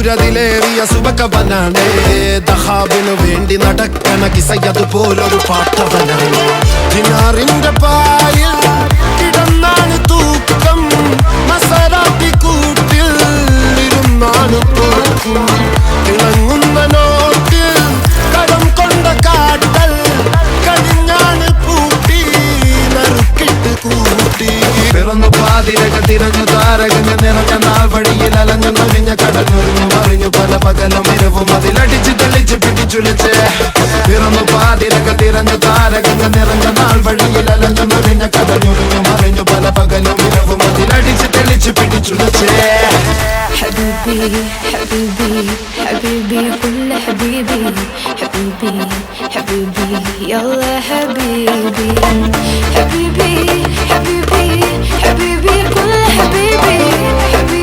ിലേറിയ സുബക്കവനാണ് ദഹാബിനു വേണ്ടി നടക്കണ കിസയതുപോലൊരു പാട്ടവനാണ്. ദിനാറിന്റെ പായിൽ കിടന്നാണ് തൂക്കം, മസറാത്തി കൂട്ടിൽ ഇരുന്നാണ് പോക്കും. തിളങ്ങുന്ന നോട്ടിൽ കടം കൊണ്ട കാട്ടൽ കടിഞ്ഞാണ് പൂട്ടി നറുക്കിട്ട് കൂട്ടി. പിറന്നു പാതിരക തിരഞ്ഞു താരകഞ്ഞ നിറഞ്ഞ നാൾ വഴിയിൽ അലഞ്ഞു നൊഴിഞ്ഞ കടഞ്ഞൊരിഞ്ഞു മറിഞ്ഞു പല പകലും ഇരവും അതിലടിച്ച് തെളിച്ച് പിടിച്ചുലച്ച്. പിറന്നു പാതിരക തിരഞ്ഞു താരകഞ്ഞ നിറഞ്ഞ നാൾ വഴിയിൽ അലഞ്ഞു നൊഴിഞ്ഞ കടഞ്ഞൊരിഞ്ഞു മറിഞ്ഞു പല പകലും ഇരവും അതിലടിച്ച് തെളിച്ച് പിടിച്ചുലച്ച്. حبيبي حبيبي حبيبي كل حبيبي حبيبي حبيبي يلا حبيبي حبيبي حبيبي حبيبي كل حبيبي حبيبي